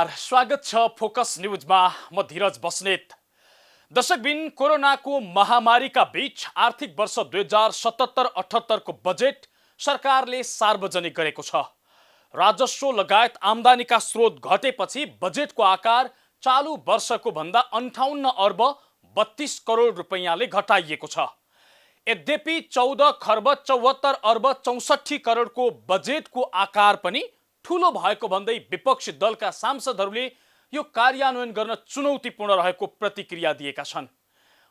नमस्कार, स्वागत छ फोकस न्यूजमा। म धीरज बस्नेत। दर्शकबिन, कोरोनाको महामारीका बीच आर्थिक वर्ष 2077-78 को बजेट सरकारले सार्वजनिक गरेको छ। राजस्व लगायत आम्दानीका स्रोत घटेपछि बजेटको आकार चालू वर्षको भन्दा 58 अर्ब 32 करोड रुपैयाँले घटाइएको छ। यद्यपि 14 खर्ब 74 अर्ब 64 करोडको बजेटको आकार पनि ठूलो भएको भन्दै विपक्षी दलका सांसदहरूले यो कार्यान्वयन गर्न चुनौतीपूर्ण रहेको प्रतिक्रिया दिएका छन्।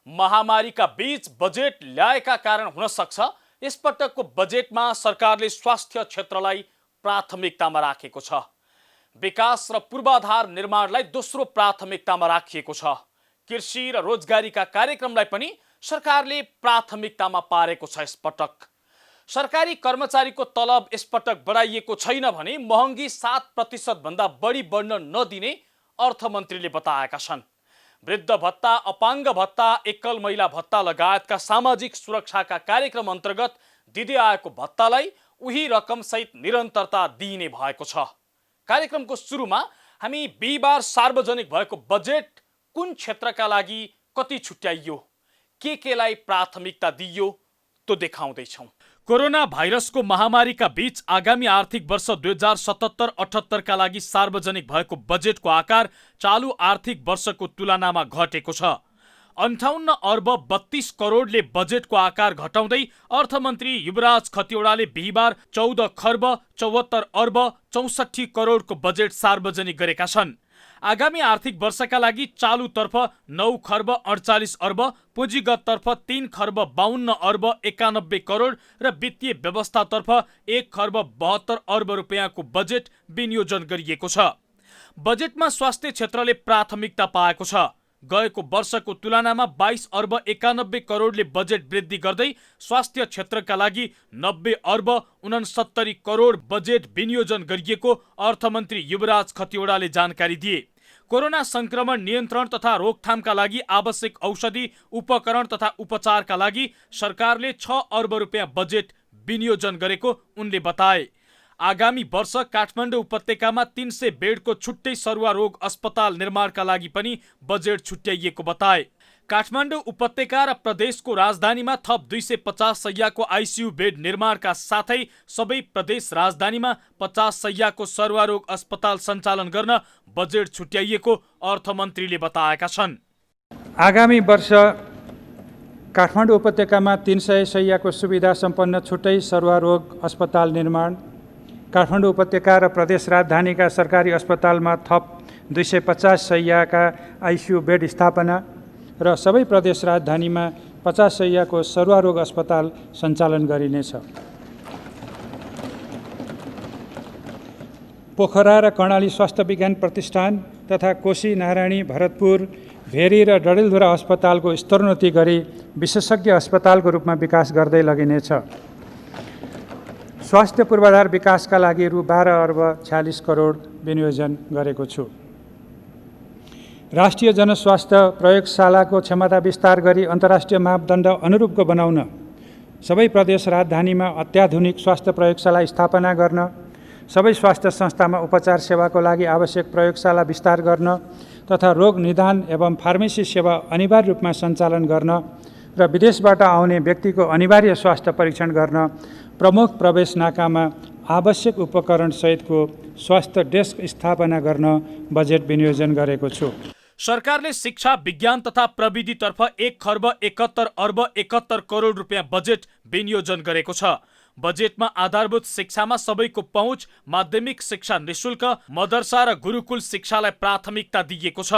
महामारीका बीच बजेट ल्याएका कारण हुन सक्छ यसपटकको बजेटमा सरकारले स्वास्थ्य क्षेत्रलाई प्राथमिकतामा राखेको छ। विकास र पूर्वाधार निर्माणलाई दोस्रो प्राथमिकतामा राखिएको छ। कृषि र रोजगारीका कार्यक्रमलाई पनि सरकारले प्राथमिकतामा पारेको छ। यसपटक सरकारी कर्मचारीको तलब यसपटक बढाइएको छैन भने महँगी 7% भन्दा बढी बढ्न नदिने अर्थमन्त्रीले बताएका छन्। वृद्ध भत्ता, अपाङ्ग भत्ता, एकल महिला भत्ता लगायतका सामाजिक सुरक्षाका कार्यक्रम अन्तर्गत दिँदै आएको भत्तालाई उही रकमसहित निरन्तरता दिइने भएको छ। कार्यक्रमको सुरुमा हामी बिहिबार सार्वजनिक भएको बजेट कुन क्षेत्रका लागि कति छुट्याइयो, केलाई प्राथमिकता दिइयो त्यो देखाउँदैछौँ। कोरोना भाइरसको महामारीका बीच आगामी आर्थिक वर्ष 2077-78 का लागि सार्वजनिक भएको बजेटको आकार चालू आर्थिक वर्षको तुलनामा घटेको छ। 58 अर्ब 32 करोडले बजेटको आकार घटाउँदै अर्थमन्त्री युवराज खतिवडाले बिहिबार 14 खर्ब 74 अर्ब 64 करोडको बजेट सार्वजनिक गरेका छन्। आगामी आर्थिक वर्षका लागि चालुतर्फ 9 खर्ब 48 अर्ब, पुँजीगततर्फ 3 खर्ब 52 अर्ब 91 करोड र वित्तीय व्यवस्थातर्फ 1 खर्ब 72 अर्ब रुपियाँको बजेट विनियोजन गरिएको छ। बजेटमा स्वास्थ्य क्षेत्रले प्राथमिकता पाएको छ। गएको वर्षको तुलनामा 22 अर्ब 91 करोडले बजेट वृद्धि गर्दै स्वास्थ्य क्षेत्रका लागि 90 अर्ब 69 करोड बजेट विनियोजन गरिएको अर्थमन्त्री युवराज खतिवडाले जानकारी दिए। कोरोना संक्रमण नियन्त्रण तथा रोकथामका लागि आवश्यक औषधि, उपकरण तथा उपचारका लागि सरकारले 6 अर्ब रुपियाँ बजेट विनियोजन गरेको उनले बताए। आगामी वर्ष काठमाडौँ उपत्यकामा 300 बेडको छुट्टै सरुवा रोग अस्पताल निर्माणका लागि पनि बजेट छुट्याइएको बताए। काठमाडौँ उपत्यका र प्रदेशको राजधानीमा थप 250 शय्याको आइसियु बेड निर्माणका साथै सबै प्रदेश राजधानीमा 50 शय्याको सरुवा रोग अस्पताल सञ्चालन गर्न बजेट छुट्याइएको अर्थमन्त्रीले बताएका छन्। आगामी वर्ष काठमाडौँ उपत्यकामा 300 शय्याको सुविधा सम्पन्न छुट्टै सरुवा रोग अस्पताल निर्माण, काठमाडौँ उपत्यका र प्रदेश राजधानीका सरकारी अस्पतालमा थप 250 शय्याका आइसियु बेड स्थापना र सबै प्रदेश राजधानीमा 50 शय्याको सरुवा रोग अस्पताल सञ्चालन गरिनेछ। पोखरा र कर्णाली स्वास्थ्य विज्ञान प्रतिष्ठान तथा कोशी, नारायणी, भरतपुर, भेरी र डडेलधुरा अस्पतालको स्तरोन्नति गरी विशेषज्ञ अस्पतालको रूपमा विकास गर्दै लगिनेछ। स्वास्थ्य पूर्वाधार विकासका लागि रु 12 अर्ब 46 करोड विनियोजन गरेको छु। राष्ट्रिय जनस्वास्थ्य प्रयोगशालाको क्षमता विस्तार गरी अन्तर्राष्ट्रिय मापदण्ड अनुरूपको बनाउन, सबै प्रदेश राजधानीमा अत्याधुनिक स्वास्थ्य प्रयोगशाला स्थापना गर्न, सबै स्वास्थ्य संस्थामा उपचार सेवाको लागि आवश्यक प्रयोगशाला विस्तार गर्न तथा रोग निदान एवं फार्मेसी सेवा अनिवार्य रूपमा सञ्चालन गर्न र विदेशबाट आउने व्यक्तिको अनिवार्य स्वास्थ्य परीक्षण गर्न प्रमुख प्रवेश नाकामा आवश्यक उपकरण सहितको स्वास्थ्य डेस्क स्थापना गर्न बजेट विनियोजन गरेको छु। सरकारले शिक्षा, विज्ञान तथा प्रविधितर्फ 1 खर्ब 71 अर्ब 71 करोड रुपियाँ बजेट विनियोजन गरेको छ। बजेटमा आधारभूत शिक्षामा सबैको पहुँच, माध्यमिक शिक्षा निशुल्क, मदरसा र गुरुकुल शिक्षालाई प्राथमिकता दिइएको छ।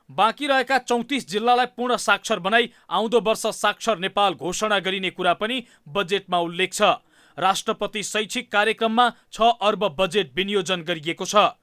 बाँकी रहेका 34 जिल्लालाई पूर्ण साक्षर बनाई आउँदो वर्ष साक्षर नेपाल घोषणा गरिने कुरा पनि बजेटमा उल्लेख छ। राष्ट्रपति शैक्षिक कार्यक्रममा 6 अर्ब बजेट विनियोजन गरिएको छ।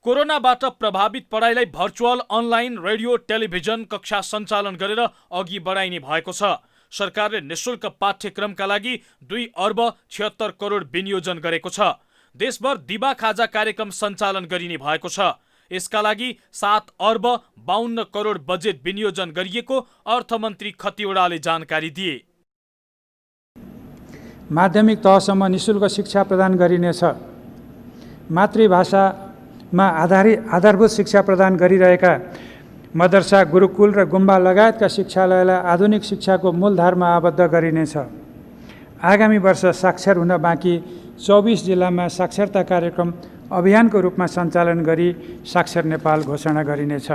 कोरोनाबाट प्रभावित पढाइलाई भर्चुअल, अनलाइन, रेडियो, टेलिभिजन कक्षा सञ्चालन गरेर अघि बढाइने भएको छ। सरकारले निशुल्क पाठ्यक्रमका लागि 2 अर्ब 76 करोड विनियोजन गरेको छ। देशभर दिवा खाजा कार्यक्रम सञ्चालन गरिने भएको छ। यसका लागि 7 अर्ब 52 करोड बजेट विनियोजन गरिएको अर्थमन्त्री खतिवडाले जानकारी दिए। माध्यमिक तहसम्म निशुल्क शिक्षा प्रदान गरिनेछ। मातृभाषा आधारभूत शिक्षा प्रदान गरिरहेका मदरसा, गुरुकुल र गुम्बा लगायतका शिक्षालयलाई आधुनिक शिक्षाको मूलधारमा आबद्ध गरिनेछ। आगामी वर्ष साक्षर हुन बाँकी 24 जिल्लामा साक्षरता कार्यक्रम अभियानको रूपमा सञ्चालन गरी साक्षर नेपाल घोषणा गरिनेछ।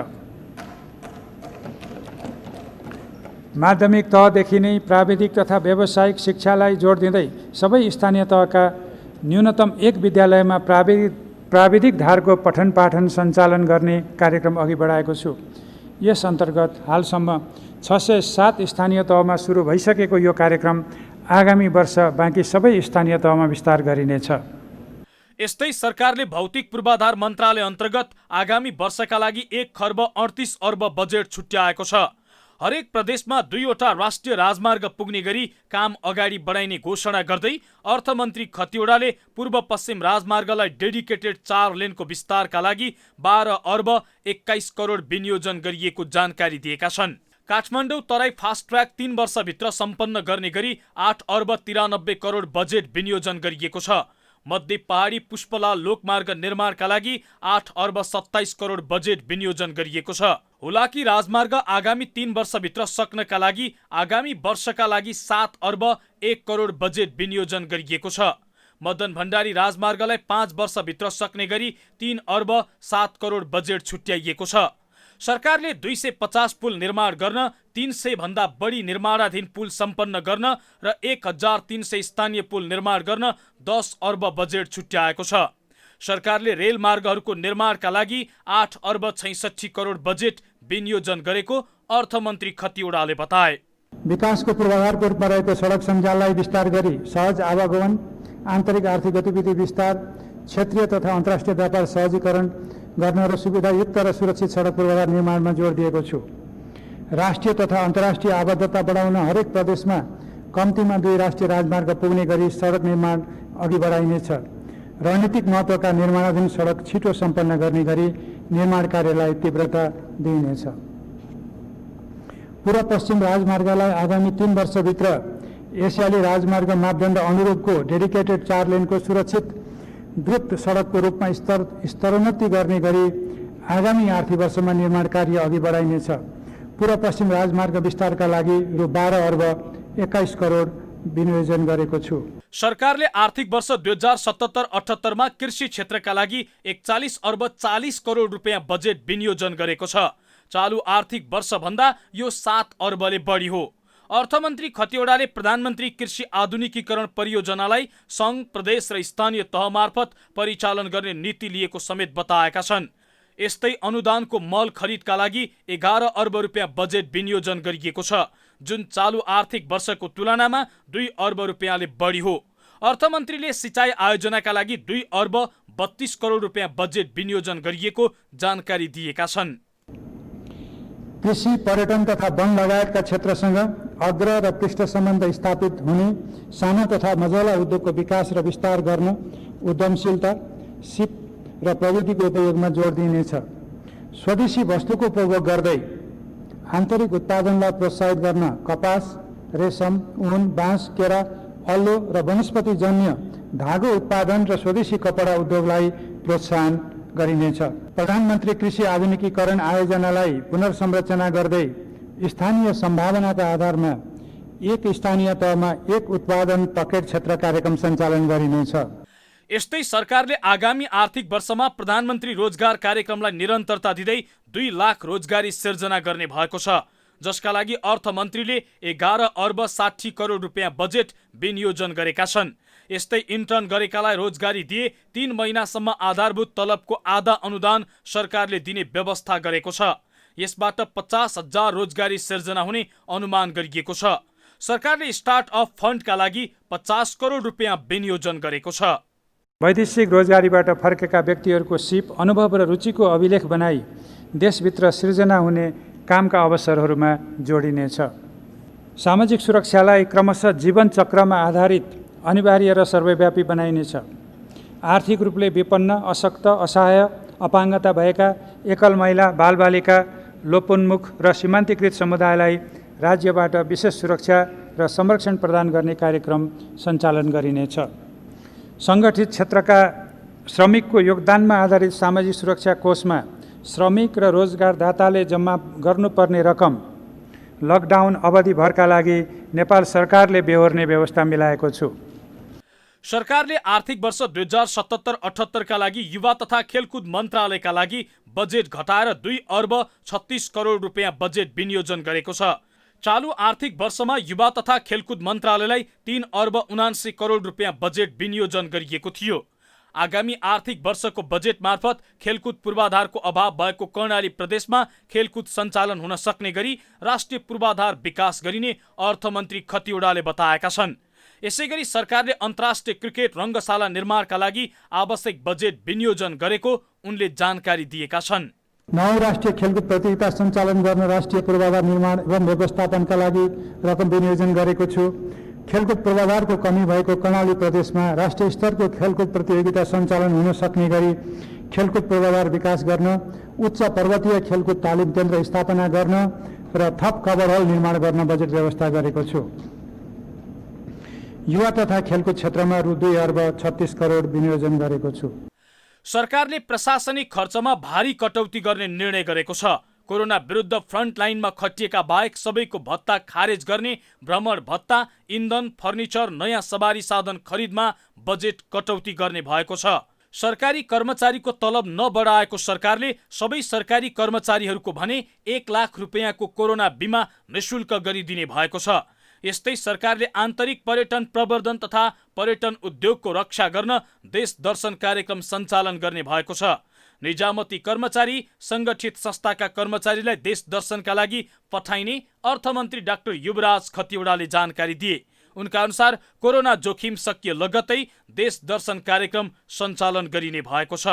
माध्यमिक तहदेखि नै प्राविधिक तथा व्यावसायिक शिक्षालाई जोड दिँदै सबै स्थानीय तहका न्यूनतम एक विद्यालयमा प्राविधिक धारको पठन पाठन सञ्चालन गर्ने कार्यक्रम अघि बढाएको छु। यस अन्तर्गत हालसम्म 607 स्थानीय तहमा सुरु भइसकेको यो कार्यक्रम आगामी वर्ष बाँकी सबै स्थानीय तहमा विस्तार गरिनेछ। यस्तै सरकारले भौतिक पूर्वाधार मन्त्रालय अन्तर्गत आगामी वर्षका लागि 1 खर्ब 38 अर्ब बजेट छुट्याएको छ। हरेक प्रदेशमा 2वटा राष्ट्रिय राजमार्ग पुग्ने गरी काम अगाडि बढाइने घोषणा गर्दै अर्थमन्त्री खतिवडाले पूर्व पश्चिम राजमार्गलाई डेडिकेटेड 4 लेनको विस्तारका लागि 12 अर्ब 21 करोड विनियोजन गरिएको जानकारी दिएका छन्। काठमाडौँ तराई फास्ट ट्र्याक 3 वर्षभित्र सम्पन्न गर्ने गरी 8 अर्ब 93 करोड बजेट विनियोजन गरिएको छ। मध्य पहाडी पुष्पलाल लोकमार्ग निर्माणका लागि 8 अर्ब 27 करोड बजेट विनियोजन गरिएको छ। हुलाकी राजमार्ग आगामी 3 वर्षभित्र सक्नका लागि आगामी वर्षका लागि 7 अर्ब 1 करोड बजेट विनियोजन गरिएको छ। मदन भण्डारी राजमार्गलाई 5 वर्षभित्र सक्ने गरी 3 अर्ब 7 करोड बजेट छुट्याइएको छ। सरकारले 250 पुल निर्माण गर्न, 300 भन्दा बढी निर्माणाधीन पुल सम्पन्न गर्न र 1300 स्थानीय पुल निर्माण गर्न 10 अर्ब बजेट छुट्याएको छ। सरकारले रेल मार्गहरूको निर्माणका लागि 8 अर्ब 66 करोड बजेट विनियोजन गरेको अर्थमन्त्री खतिवडाले बताए। विकासको पूर्वाधारको रूपमा रहेको सडक सञ्जाललाई विस्तार गरी सहज आवागमन, आन्तरिक आर्थिक गतिविधि विस्तार, क्षेत्रीय तथा अन्तर्राष्ट्रिय व्यापार सहजीकरण गर्न र सुविधायुक्त र सुरक्षित सडक पूर्वाधार निर्माणमा जोड दिएको छु। राष्ट्रिय तथा अन्तर्राष्ट्रिय आबद्धता बढाउन हरेक प्रदेशमा कम्तीमा 2 राष्ट्रिय राजमार्ग पुग्ने गरी सडक निर्माण अघि बढाइनेछ। रणनीतिक महत्त्वका निर्माणाधीन सडक छिटो सम्पन्न गर्ने गरी निर्माण कार्यलाई तीव्रता दिइनेछ। पूर्व पश्चिम राजमार्गलाई आगामी 3 वर्षभित्र एसियाली राजमार्ग मापदण्ड अनुरूपको डेडिकेटेड 4 लेनको सुरक्षित द्रुत सडकको रूपमा स्तरोन्नति गर्ने गरी आगामी आर्थिक वर्षमा निर्माण कार्य अघि बढाइनेछ। पूर्व पश्चिम राजमार्ग विस्तारका लागि रु 12 अर्ब 21 करोड विनियोजन गरेको छु। सरकारले आर्थिक वर्ष 2077-78 मा कृषि क्षेत्रका लागि 41 अर्ब 40 करोड रुपियाँ बजेट विनियोजन गरेको छ। चालु आर्थिक वर्ष भन्दा यो 7 अर्बले बढी हो। अर्थमन्त्री खतिवडाले प्रधानमन्त्री कृषि आधुनिकीकरण परियोजनालाई सङ्घ, प्रदेश र स्थानीय तह मार्फत परिचालन गर्ने नीति लिएको समेत बताएका छन्। यस्तै अनुदानको मल खरिदका लागि 11 अर्ब रुपियाँ बजेट विनियोजन गरिएको छ, जुन चालु आर्थिक वर्षको तुलनामा 2 अर्ब रुपियाँले बढी हो। अर्थमन्त्रीले सिँचाइ आयोजनाका लागि 2 अर्ब 32 करोड रुपियाँ बजेट विनियोजन गरिएको जानकारी दिएका छन्। कृषि, पर्यटन तथा वन लगायतका क्षेत्रसँग अग्र र पृष्ठ सम्बन्ध स्थापित हुने सानो तथा मझौला उद्योगको विकास र विस्तार गर्न उद्यमशीलता, सिप र प्रविधिको उपयोगमा जोड दिइनेछ। स्वदेशी वस्तुको उपभोग गर्दै आन्तरिक उत्पादनलाई प्रोत्साहित गर्न कपास, रेशम, ऊन, बाँस, केरा, अल्लो र वनस्पतिजन्य धागो उत्पादन र स्वदेशी कपडा उद्योगलाई प्रोत्साहन गरिनेछ। प्रधानमन्त्री कृषि आधुनिकीकरण आयोजनालाई पुनर्संरचना गर्दै स्थानीय सम्भावनाका आधारमा एक स्थानीय तहमा एक उत्पादन पकेट क्षेत्र कार्यक्रम सञ्चालन गरिनेछ। यस्तै सरकारले आगामी आर्थिक वर्षमा प्रधानमन्त्री रोजगार कार्यक्रमलाई निरन्तरता दिँदै 2 लाख रोजगारी सिर्जना गर्ने भएको छ, जसका लागि अर्थमन्त्रीले 11 अर्ब 60 करोड रुपियाँ बजेट विनियोजन गरेका छन्। यस्तै इन्टर्न गरेकालाई रोजगारी दिए 3 महिनासम्म आधारभूत तलबको आधा अनुदान सरकारले दिने व्यवस्था गरेको छ। यसबाट 50,000 रोजगारी सिर्जना हुने अनुमान गरिएको छ। सरकारले स्टार्टअप फन्डका लागि 50 करोड रुपियाँ विनियोजन गरेको छ। वैदेशिक रोजगारीबाट फर्केका व्यक्तिहरूको सिप, अनुभव र रुचिको अभिलेख बनाई देशभित्र सृजना हुने कामका अवसरहरूमा जोडिनेछ। सामाजिक सुरक्षालाई क्रमशः जीवन चक्रमा आधारित, अनिवार्य र सर्वव्यापी बनाइनेछ। आर्थिक रूपले विपन्न, अशक्त, असहाय, अपाङ्गता भएका एकल महिला, बालबालिका, लोपोन्मुख र सीमान्तकृत समुदायलाई राज्यबाट विशेष सुरक्षा र संरक्षण प्रदान गर्ने कार्यक्रम सञ्चालन गरिनेछ। सङ्गठित क्षेत्रका श्रमिकको योगदानमा आधारित सामाजिक सुरक्षा कोषमा श्रमिक र रोजगारदाताले जम्मा गर्नुपर्ने रकम लकडाउन अवधिभरका लागि नेपाल सरकारले बेहोर्ने व्यवस्था मिलाएको छु। सरकारले आर्थिक वर्ष 2077-78 का लागि युवा तथा खेलकुद मन्त्रालयका लागि बजेट घटाएर 2 अर्ब 36 करोड रुपियाँ बजेट विनियोजन गरेको छ। चालु आर्थिक वर्षमा युवा तथा खेलकुद मन्त्रालयलाई 3 अर्ब 79 करोड रुपियाँ बजेट विनियोजन गरिएको थियो। आगामी आर्थिक वर्षको बजेट मार्फत खेलकुद पूर्वाधारको अभाव भएको कर्णाली प्रदेशमा खेलकुद सञ्चालन हुन सक्ने गरी राष्ट्रिय पूर्वाधार विकास गरिने अर्थमन्त्री खतिवडाले बताएका छन्। यसैगरी सरकारले अन्तर्राष्ट्रिय क्रिकेट रङ्गशाला निर्माणका लागि आवश्यक बजेट विनियोजन गरेको उनले जानकारी दिएका छन्। 9 राष्ट्रिय खेलकुद प्रतियोगिता सञ्चालन गर्न राष्ट्रिय पूर्वाधार निर्माण एवं व्यवस्थापनका लागि रकम विनियोजन गरेको छु। खेलकुद पूर्वाधारको कमी भएको कर्णाली प्रदेशमा राष्ट्रिय स्तरको खेलकुद प्रतियोगिता सञ्चालन हुन सक्ने गरी खेलकुद पूर्वाधार विकास गर्न, उच्च पर्वतीय खेलकुद तालिम केन्द्र स्थापना गर्न र थप कभर हल निर्माण गर्न बजेट व्यवस्था गरेको छु। युवा तथा खेलकुद क्षेत्रमा रु 2 अर्ब 36 करोड विनियोजन गरेको छु। सरकारले प्रशासनिक खर्चमा भारी कटौती गर्ने निर्णय गरेको छ। कोरोना विरुद्ध फ्रन्टलाइनमा खटिएका बाहेक सबैको भत्ता खारेज गर्ने, भ्रमण भत्ता, इन्धन, फर्निचर, नयाँ सवारी साधन खरिदमा बजेट कटौती गर्ने भएको छ। सरकारी कर्मचारीको तलब नबढाएको सरकारले सबै सरकारी कर्मचारीहरूको भने 1 लाख रुपियाँको कोरोना बिमा निशुल्क गरिदिने भएको छ। यस्तै सरकारले आन्तरिक पर्यटन प्रवर्धन तथा पर्यटन उद्योगको रक्षा गर्न देश दर्शन कार्यक्रम सञ्चालन गर्ने भएको छ। निजामती कर्मचारी, सङ्गठित संस्थाका कर्मचारीलाई देश दर्शनका लागि पठाइने अर्थमन्त्री डाक्टर युवराज खतिवडाले जानकारी दिए। उनका अनुसार कोरोना जोखिम सकिए लगत्तै देश दर्शन कार्यक्रम सञ्चालन गरिने भएको छ।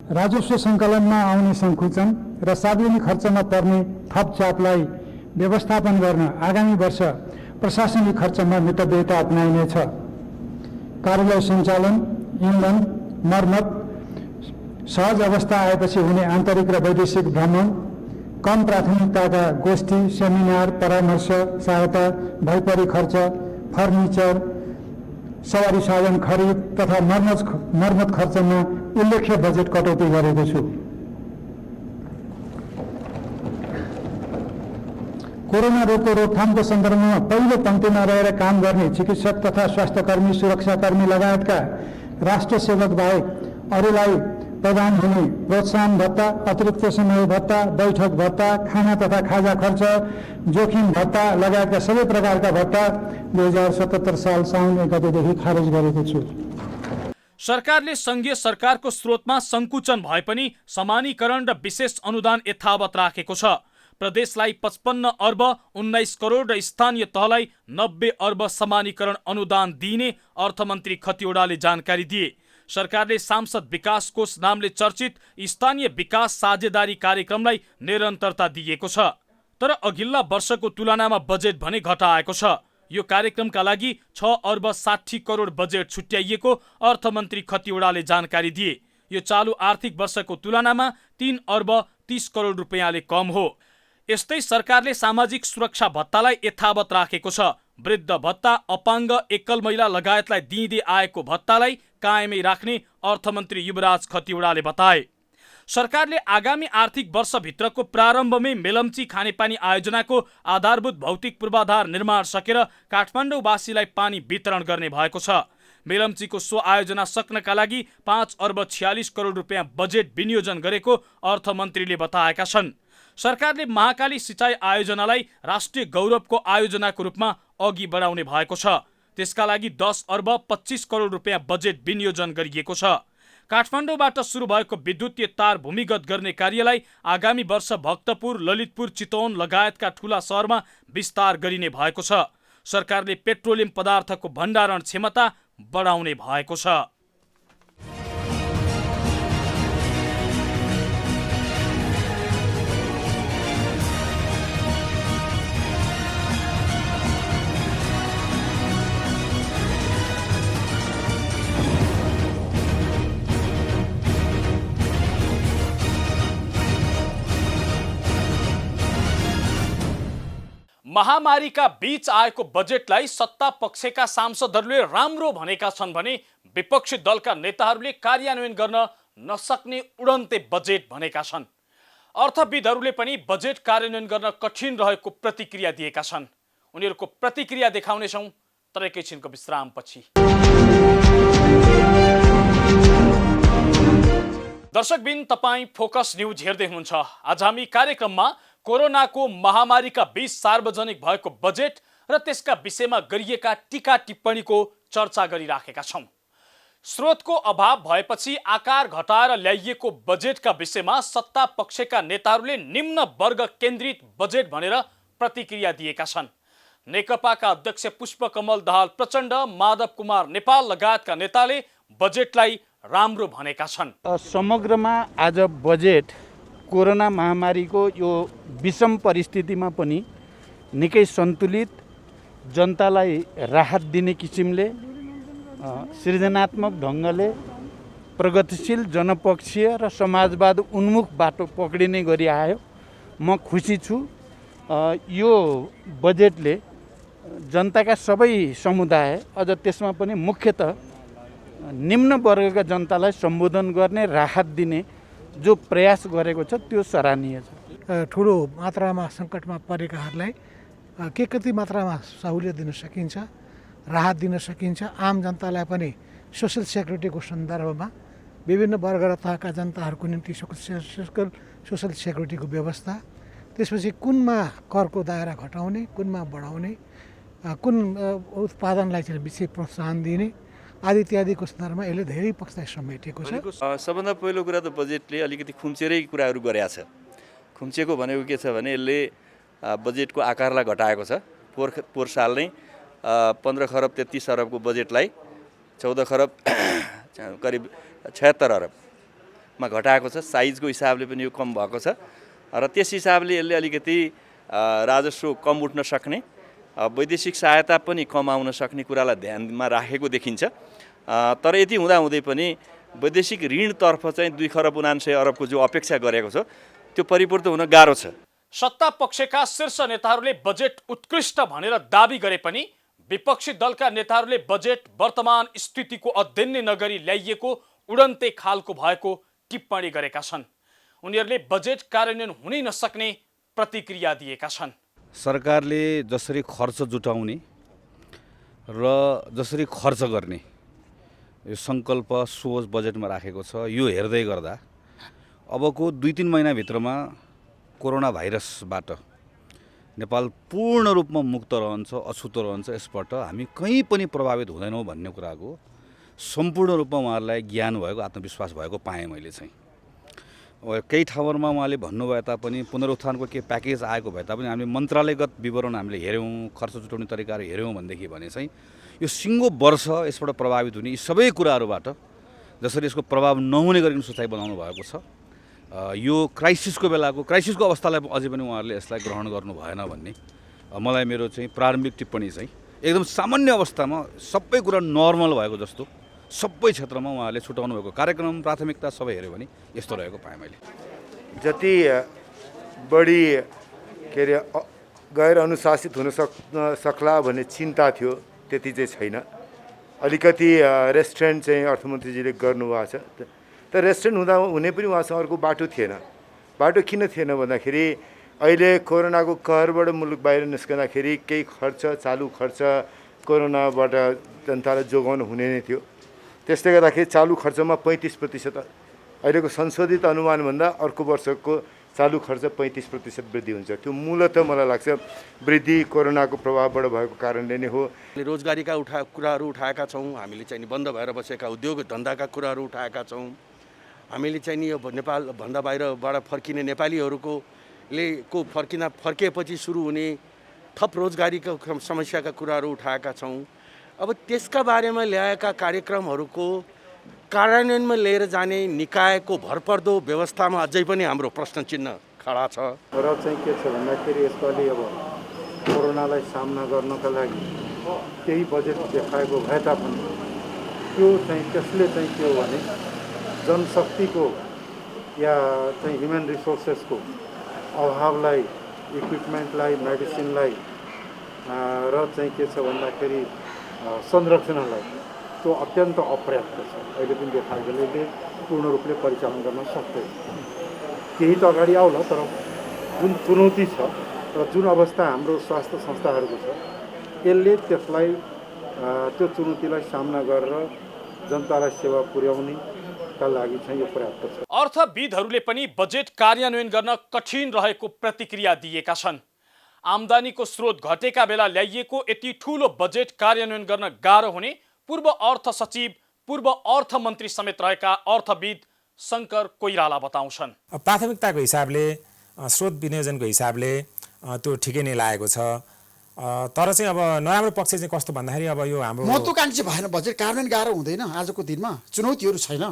राजस्व सङ्कलनमा आउने सङ्कुचन र सार्वजनिक खर्चमा पर्ने थप चापलाई व्यवस्थापन गर्न आगामी वर्ष प्रशासनिक खर्चमा मितव्ययता अपनाइनेछ। कार्यालय सञ्चालन, इन्धन, मर्मत, सहज अवस्था आएपछि हुने आन्तरिक र वैदेशिक भ्रमण, कम प्राथमिकताका गोष्ठी, सेमिनार, परामर्श, सहायता, भैपरी खर्च, फर्निचर, सवारी साधन खरिद तथा मर्मत खर्चमा उल्लेख्य बजेट कटौती गरेको छु। कोरोना रोगको रोकथामको सन्दर्भमा पहिलो पङ्क्तिमा रहेर काम गर्ने चिकित्सक तथा स्वास्थ्यकर्मी, सुरक्षाकर्मी लगायतका राष्ट्र सेवक बाहेक अरूलाई प्रदान हुने प्रोत्साहन भत्ता, अतिरिक्त समय भत्ता, बैठक भत्ता, खाना तथा खाजा खर्च, जोखिम भत्ता लगायतका सबै प्रकारका भत्ता 2077 साल साउन 1 गतेदेखि खारेज गरेको छु। सरकारले सङ्घीय सरकारको स्रोतमा सङ्कुचन भए पनि समानीकरण र विशेष अनुदान यथावत राखेको छ। प्रदेशलाई 55 अर्ब 19 करोड र स्थानीय तहलाई 90 अर्ब समानीकरण अनुदान दिइने अर्थमन्त्री खतिवडाले जानकारी दिए। सरकारले सांसद विकास कोष नामले चर्चित स्थानीय विकास साझेदारी कार्यक्रमलाई निरन्तरता दिएको छ, तर अघिल्ला वर्षको तुलनामा बजेट भने घटाएको छ। यो कार्यक्रमका लागि 6 अर्ब 60 करोड बजेट छुट्याइएको अर्थमन्त्री खतिवडाले जानकारी दिए। यो चालु आर्थिक वर्षको तुलनामा 3 अर्ब 30 करोड रुपियाँले कम हो। यस्तै सरकारले सामाजिक सुरक्षा भत्तालाई यथावत राखेको छ। वृद्ध भत्ता, अपाङ्ग, एकल महिला लगायतलाई दिँदै आएको भत्तालाई कायमै राख्ने अर्थमन्त्री युवराज खतिवडाले बताए। सरकारले आगामी आर्थिक वर्षभित्रको प्रारम्भमै मेलम्ची खानेपानी आयोजनाको आधारभूत भौतिक पूर्वाधार निर्माण सकेर काठमाडौँवासीलाई पानी वितरण गर्ने भएको छ। मेलम्चीको सो आयोजना सक्नका लागि 5 अर्ब 46 करोड रुपियाँ बजेट विनियोजन गरेको अर्थमन्त्रीले बताएका छन्। सरकारले महाकाली सिँचाइ आयोजनालाई राष्ट्रिय गौरवको आयोजनाको रूपमा अघि बढाउने भएको छ। त्यसका लागि 10 अर्ब 25 करोड रुपियाँ बजेट विनियोजन गरिएको छ। काठमाडौँबाट सुरु भएको विद्युतीय तार भूमिगत गर्ने कार्यलाई आगामी वर्ष भक्तपुर, ललितपुर, चितवन लगायतका ठूला सहरमा विस्तार गरिने भएको छ। सरकारले पेट्रोलियम पदार्थको भण्डारण क्षमता बढाउने भएको छ। महामारीका बीच आएको बजेटलाई सत्ता पक्षका सांसदहरूले राम्रो भनेका छन् भने विपक्षी दलका नेताहरूले कार्यान्वयन गर्न नसक्ने उडन्ते बजेट भनेका छन्। अर्थविदहरूले पनि बजेट कार्यान्वयन गर्न कठिन रहेको प्रतिक्रिया दिएका छन्। उनीहरूको प्रतिक्रिया देखाउनेछौँ तर एकैछिनको विश्रामपछि। दर्शकबिन, तपाईँ फोकस न्युज हेर्दै हुनुहुन्छ। आज हामी कार्यक्रममा कोरोनाको महामारीका बीच सार्वजनिक भएको बजेट र त्यसका विषयमा गरिएका टीका टिप्पणीको चर्चा गरिराखेका छौँ। स्रोतको अभाव भएपछि आकार घटाएर ल्याइएको बजेटका विषयमा सत्ता पक्षका नेताहरूले निम्न वर्ग केन्द्रित बजेट भनेर प्रतिक्रिया दिएका छन्। नेकपाका अध्यक्ष पुष्पकमल दाहाल प्रचण्ड, माधव कुमार नेपाल लगायतका नेताले बजेटलाई राम्रो भनेका छन्। समग्रमा आज बजेट कोरोना महामारीको यो विषम परिस्थितिमा पनि निकै सन्तुलित, जनतालाई राहत दिने किसिमले सृजनात्मक ढङ्गले प्रगतिशील, जनपक्षीय र समाजवाद उन्मुख बाटो पक्रिने गरी आयो। म खुसी छु। यो बजेटले जनताका सबै समुदाय, अझ त्यसमा पनि मुख्यतः निम्न वर्गका जनतालाई सम्बोधन गर्ने, राहत दिने जो प्रयास गरेको छ त्यो सराहनीय छ। ठुलो मात्रामा सङ्कटमा परेकाहरूलाई कति मात्रामा सहुलियत दिन सकिन्छ, राहत दिन सकिन्छ। आम जनतालाई पनि सोसल सेक्युरिटीको सन्दर्भमा विभिन्न वर्ग र तहका जनताहरूको निम्ति सोसल सेक्युरिटीको व्यवस्था, त्यसपछि कुनमा करको दायरा घटाउने, कुनमा बढाउने, कुन उत्पादनलाई चाहिँ विशेष प्रोत्साहन दिने आदि इत्यादिको सन्दर्भमा यसले धेरै पक्षलाई समेटेको छ। सबभन्दा पहिलो कुरा त बजेटले अलिकति खुम्चेरै कुराहरू गरेको छ। खुम्चेको भनेको के छ भने यसले बजेटको आकारलाई घटाएको छ। पोहोर साल नै 15 खरब 33 अरबको बजेटलाई 14 खरब करिब 76 अरबमा घटाएको छ। साइजको हिसाबले पनि यो कम भएको छ र त्यस हिसाबले यसले अलिकति राजस्व कम उठ्न सक्ने, वैदेशिक सहायता पनि कम आउन सक्ने कुरालाई ध्यानमा राखेको देखिन्छ। तर यति हुँदाहुँदै पनि वैदेशिक ऋणतर्फ चाहिँ 2 खरब 79 अरबको जो अपेक्षा गरेको छ त्यो परिपूर्त हुन गाह्रो छ। सत्ता पक्षका शीर्ष नेताहरूले बजेट उत्कृष्ट भनेर दाबी गरे पनि विपक्षी दलका नेताहरूले बजेट वर्तमान स्थितिको अध्ययन नै नगरी ल्याइएको उडन्ते खालको भएको टिप्पणी गरेका छन्। उनीहरूले बजेट कार्यान्वयन हुनै नसक्ने प्रतिक्रिया दिएका छन्। सरकारले जसरी खर्च जुटाउने र जसरी खर्च गर्ने यो सङ्कल्प सोच बजेटमा राखेको छ। यो हेर्दै गर्दा अबको 2-3 महिनाभित्रमा कोरोना भाइरसबाट नेपाल पूर्ण रूपमा मुक्त रहन्छ, अछुतो रहन्छ, यसबाट हामी कहीँ पनि प्रभावित हुँदैनौँ भन्ने कुराको सम्पूर्ण रूपमा उहाँहरूलाई ज्ञान भएको, आत्मविश्वास भएको पाएँ मैले चाहिँ। केही ठाउँहरूमा उहाँले भन्नुभए तापनि पुनरुत्थानको के प्याकेज आएको भए तापनि हामीले मन्त्रालयगत विवरण हामीले हेऱ्यौँ, खर्च जुटाउने तरिकाहरू हेऱ्यौँ भनेदेखि भने चाहिँ यो सिङ्गो वर्ष यसबाट प्रभावित हुने यी सबै कुराहरूबाट जसरी यसको प्रभाव नहुने गरिकन सोचाइ बनाउनु भएको छ। यो क्राइसिसको अवस्थालाई अझै पनि उहाँहरूले यसलाई ग्रहण गर्नु भएन भन्ने मलाई मेरो चाहिँ प्रारम्भिक टिप्पणी चाहिँ एकदम सामान्य अवस्थामा सबै कुरा नर्मल भएको जस्तो सबै क्षेत्रमा उहाँहरूले छुटाउनु भएको कार्यक्रम प्राथमिकता सबै हेऱ्यो भने यस्तो रहेको पाएँ मैले। जति बढी के अरे गैर अनुशासित हुन सक्ला भन्ने चिन्ता थियो त्यति चाहिँ छैन। अलिकति रेस्टुरेन्ट चाहिँ अर्थमन्त्रीजीले गर्नुभएको छ। तर रेस्टुरेन्ट हुने पनि उहाँसँग अर्को बाटो थिएन। बाटो किन थिएन भन्दाखेरि अहिले कोरोनाको कहरबाट मुलुक बाहिर निस्कँदाखेरि केही खर्च, चालु खर्च कोरोनाबाट जनतालाई जोगाउन हुने नै थियो। त्यसले गर्दाखेरि चालु खर्चमा 35% अहिलेको संशोधित अनुमानभन्दा अर्को वर्षको चालु खर्च 35% वृद्धि हुन्छ। त्यो मूलतः मलाई लाग्छ वृद्धि कोरोनाको प्रभावबाट भएको कारणले नै हो। रोजगारीका कुराहरू उठाएका छौँ। हामीले चाहिँ बन्द भएर बसेका उद्योग धन्दाका कुराहरू उठाएका छौँ। हामीले चाहिँ नि यो नेपाल भन्दा बाहिरबाट फर्किने नेपालीहरूको फर्किएपछि सुरु हुने थप रोजगारीको समस्याका कुराहरू उठाएका छौँ। अब त्यसका बारेमा ल्याएका कार्यक्रमहरूको कार्यान्वयनमा लिएर जाने निकायको भरपर्दो व्यवस्थामा अझै पनि हाम्रो प्रश्न चिन्ह खडा छ। र चाहिँ के छ भन्दाखेरि यसपालि अब कोरोनालाई सामना गर्नका लागि केही बजेट देखाएको भए तापनि त्यो चाहिँ त्यसले चाहिँ के हो भने जनशक्तिको या चाहिँ ह्युमन रिसोर्सेसको अभावलाई, इक्विपमेन्टलाई, मेडिसिनलाई र चाहिँ के छ भन्दाखेरि संरक्षणलाई त्यो अत्यन्त अपर्याप्त छ। अहिले पनि देखाएकोले पूर्ण रूपले परिचालन गर्न सक्दैन। केही त अगाडि आउला, तर जुन चुनौती छ र जुन अवस्था हाम्रो स्वास्थ्य संस्थाहरूको छ यसले त्यसलाई त्यो चुनौतीलाई सामना गरेर जनतालाई सेवा पुर्याउनेका लागि चाहिँ यो पर्याप्त छ। अर्थविदहरूले पनि बजेट कार्यान्वयन गर्न कठिन रहेको प्रतिक्रिया दिएका छन्। आम्दानीको स्रोत घटेका बेला ल्याइएको यति ठूलो बजेट कार्यान्वयन गर्न गाह्रो हुने पूर्व अर्थ सचिव, पूर्व अर्थमन्त्री समेत रहेका अर्थविद शङ्कर कोइराला बताउँछन्। प्राथमिकताको हिसाबले, स्रोत विनियोजनको हिसाबले त्यो ठिकै नै लागेको छ। तर चाहिँ अब नराम्रो पक्ष चाहिँ कस्तो भन्दाखेरि अब यो हाम्रो महत्त्वकांक्षी भएन, बजेट कार्यान्वयन गाह्रो हुँदैन। आजको दिनमा चुनौतीहरू छैन।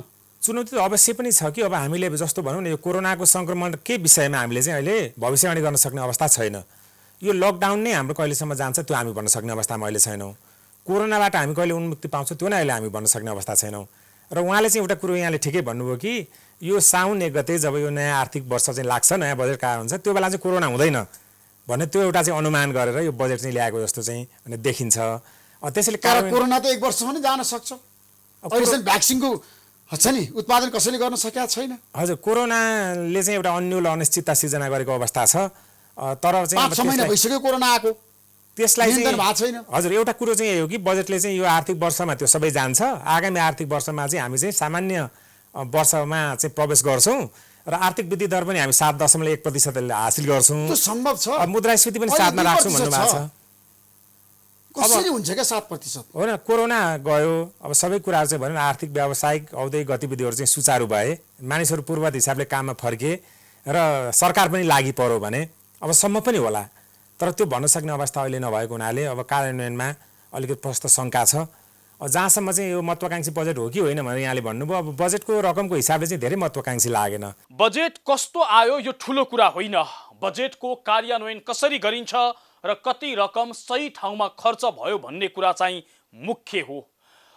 चुनौती त अवश्य पनि छ कि अब हामीले जस्तो भनौँ न यो कोरोनाको सङ्क्रमणकै विषयमा हामीले चाहिँ अहिले भविष्यवाणी गर्न सक्ने अवस्था छैन। यो लकडाउन नै हाम्रो कहिलेसम्म जान्छ त्यो हामी भन्न सक्ने अवस्थामा अहिले छैनौँ। कोरोनाबाट हामी कहिले उन्मुक्ति पाउँछौँ त्यो नै अहिले हामी भन्न सक्ने अवस्था छैनौँ। र उहाँले चाहिँ एउटा कुरो यहाँले ठिकै भन्नुभयो कि यो साउन 1 गते जब यो नयाँ आर्थिक वर्ष चाहिँ लाग्छ, नयाँ बजेट कार्य हुन्छ, त्यो बेला चाहिँ कोरोना हुँदैन भन्ने त्यो एउटा चाहिँ अनुमान गरेर यो बजेट चाहिँ ल्याएको जस्तो चाहिँ देखिन्छ। त्यसैले कोरोना त 1 वर्ष पनि जान सक्छ। अहिलेसम्म भ्याक्सिनको छ नि उत्पादन कसैले गर्न सकेका छैन। हजुर, कोरोनाले चाहिँ एउटा अन्यल अनिश्चितता सिर्जना गरेको अवस्था छ। तर चाहिँ 5-6 महिना भइसक्यो कोरोना आएको, त्यसलाई नियन्त्रण भएको छैन। हजुर, एउटा कुरो चाहिँ यही हो कि बजेटले चाहिँ यो आर्थिक वर्षमा त्यो सबै जान्छ। आगामी आर्थिक वर्षमा चाहिँ हामी चाहिँ सामान्य वर्षमा चाहिँ प्रवेश गर्छौँ र आर्थिक वृद्धि दर पनि हामी 7.1% हासिल गर्छौँ। त्यो सम्भव छ। मुद्रास्फीति पनि 7 मा राख्छौँ भन्नुभएको छ। कसरी हुन्छ क्या 7%? होइन, कोरोना गयो, अब सबै कुराहरू चाहिँ भनौँ आर्थिक व्यावसायिक औद्योगिक गतिविधिहरू चाहिँ सुचारू भए, मानिसहरू पूर्ववत हिसाबले काममा फर्के र सरकार पनि लागि पर्यो भने अब सम्म पनि होला। तर त्यो भन्न सक्ने अवस्था अहिले नभएको हुनाले अब कार्यान्वयनमा अलिकति प्रष्ट शङ्का छ। जहाँसम्म चाहिँ यो महत्त्वकांक्षी बजेट हो कि होइन भनेर यहाँले भन्नुभयो, अब बजेटको रकमको हिसाबले चाहिँ धेरै महत्त्वकांक्षी लागेन। बजेट कस्तो आयो यो ठुलो कुरा होइन, बजेटको कार्यान्वयन कसरी गरिन्छ र कति रकम सही ठाउँमा खर्च भयो भन्ने कुरा चाहिँ मुख्य हो।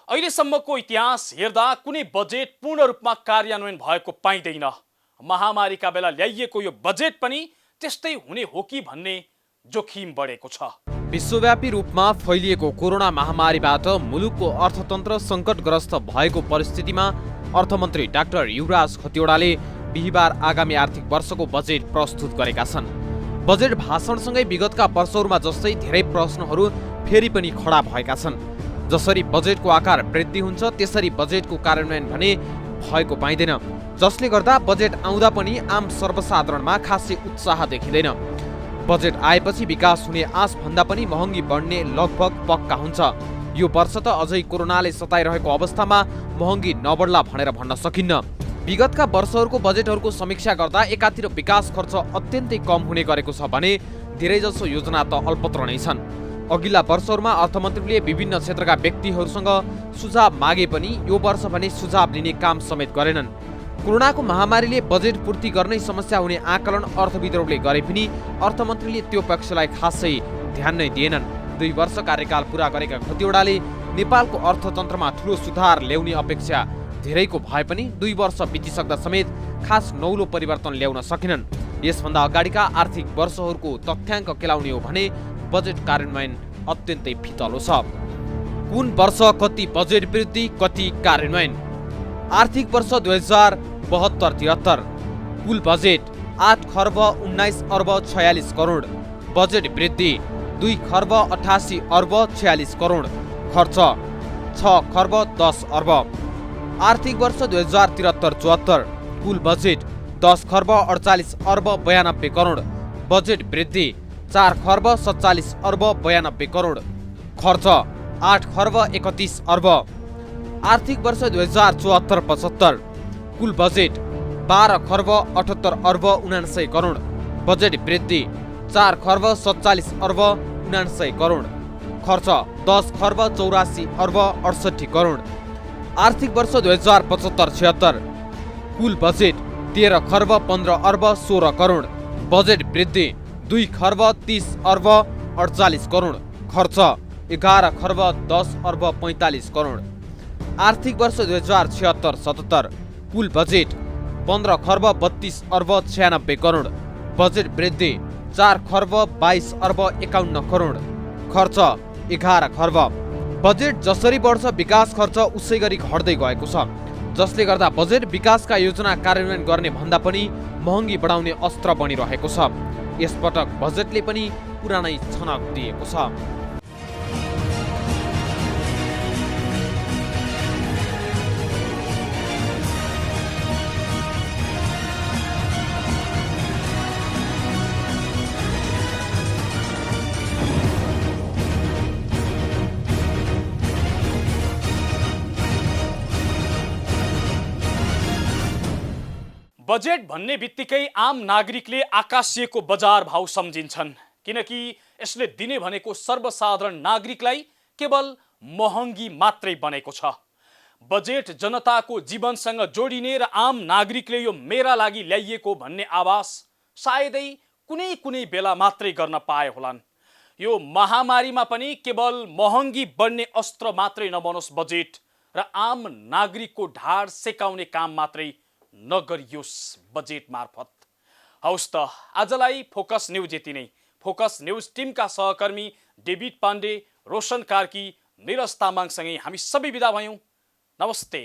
अहिलेसम्मको इतिहास हेर्दा कुनै बजेट पूर्ण रूपमा कार्यान्वयन भएको पाइँदैन। महामारीका बेला ल्याइएको यो बजेट पनि त्यस्तै हुने हो कि भन्ने जोखिम बढेको छ। विश्वव्यापी रूपमा फैलिएको कोरोना महामारीबाट मुलुकको अर्थतन्त्र सङ्कटग्रस्त भएको परिस्थितिमा अर्थमन्त्री डाक्टर युवराज खतिवडाले बिहिबार आगामी आर्थिक वर्षको बजेट प्रस्तुत गरेका छन्। बजेट भाषणसँगै विगतका वर्षहरूमा जस्तै धेरै प्रश्नहरू फेरि पनि खडा भएका छन्। जसरी बजेटको आकार वृद्धि हुन्छ त्यसरी बजेटको कार्यान्वयन भने भएको पाइँदैन, जसले गर्दा बजेट आउँदा पनि आम सर्वसाधारणमा खासै उत्साह देखिँदैन। बजेट आएपछि विकास हुने आश भन्दा पनि महँगी बढ्ने लगभग पक्का हुन्छ। यो वर्ष त अझै कोरोनाले सताइरहेको अवस्थामा महँगी नबढ्ला भनेर भन्न सकिन्न। विगतका वर्षहरूको बजेटहरूको समीक्षा गर्दा एकातिर विकास खर्च अत्यन्तै कम हुने गरेको छ भने धेरैजसो योजना त अल्पत्र नै छन्। अघिल्ला वर्षहरूमा अर्थमन्त्रीले विभिन्न क्षेत्रका व्यक्तिहरूसँग सुझाव मागे पनि यो वर्ष भने सुझाव लिने काम समेत गरेनन्। कोरोनाको महामारीले बजेट पूर्ति गर्नै समस्या हुने आकलन अर्थविदहरूले गरे पनि अर्थमन्त्रीले त्यो पक्षलाई खासै ध्यान नै दिएनन्। 2 वर्ष कार्यकाल पूरा गरेका खतिवडाले नेपालको अर्थतन्त्रमा ठूलो सुधार ल्याउने अपेक्षा धेरैको भए पनि 2 वर्ष बितिसक्दा समेत खास नौलो परिवर्तन ल्याउन सकेनन्। यसभन्दा अगाडिका आर्थिक वर्षहरूको तथ्याङ्क केलाउने हो भने बजेट कार्यान्वयन अत्यन्तै फितलो छ। कुन वर्ष कति बजेट वृद्धि कति कार्यान्वयन? आर्थिक वर्ष 2072-73 कुल बजेट 8 खर्ब 19 अर्ब 46 करोड, बजेट वृद्धि 2 खर्ब 88 अर्ब 46 करोड, खर्च 6 खर्ब 10 अर्ब। आर्थिक वर्ष 2073-74 कुल बजेट 10 खर्ब 48 अर्ब 92 करोड, बजेट वृद्धि 4 खर्ब 47 अर्ब 92 करोड, खर्च 8 खर्ब 31 अर्ब। आर्थिक वर्ष 2074-75 कुल बजेट 12 खर्ब 78 अर्ब 79 करोड, बजेट वृद्धि 4 खर्ब 47 अर्ब 79 करोड, खर्च 10 खर्ब 84 अर्ब 68 करोड। आर्थिक वर्ष 2075-76 कुल बजेट 13 खर्ब 15 अर्ब 16 करोड, बजेट वृद्धि 2 खर्ब 30 अर्ब 48 करोड, खर्च 11 खर्ब 10 अर्ब 45 करोड। आर्थिक वर्ष 2076-77 कुल बजेट 15 खर्ब 32 अर्ब 96 करोड, बजेट वृद्धि 4 खर्ब 22 अर्ब 51 करोड, खर्च 11 खर्ब। बजेट जसरी बढ्छ विकास खर्च उसै गरी घट्दै गएको छ, जसले गर्दा बजेट विकासका योजना कार्यान्वयन गर्ने भन्दा पनि महँगी बढाउने अस्त्र बनिरहेको छ। यसपटक बजेटले पनि पुरानै छनक दिएको छ। बजेट भन्ने बित्तिकै आम नागरिकले आकाशिएको बजार भाव सम्झिन्छन्, किनकि यसले दिने भनेको सर्वसाधारण नागरिकलाई केवल महँगी मात्रै बनेको छ। बजेट जनताको जीवनसँग जोडिने र आम नागरिकले यो मेरा लागि ल्याइएको भन्ने आवाज सायदै कुनै कुनै बेला मात्रै गर्न पाए होलान्। यो महामारीमा पनि केवल महँगी बढ्ने अस्त्र मात्रै नबनोस् बजेट र आम नागरिकको ढाड सेकाउने काम मात्रै नगरियोस् बजेट मार्फत। हौस् त आजलाई फोकस न्यूज यति नै। फोकस न्यूज टिमका सहकर्मी डेभिड पाण्डे, रोशन कार्की, निरज तामाङसँगै हामी सबै बिदा भयौँ। नमस्ते।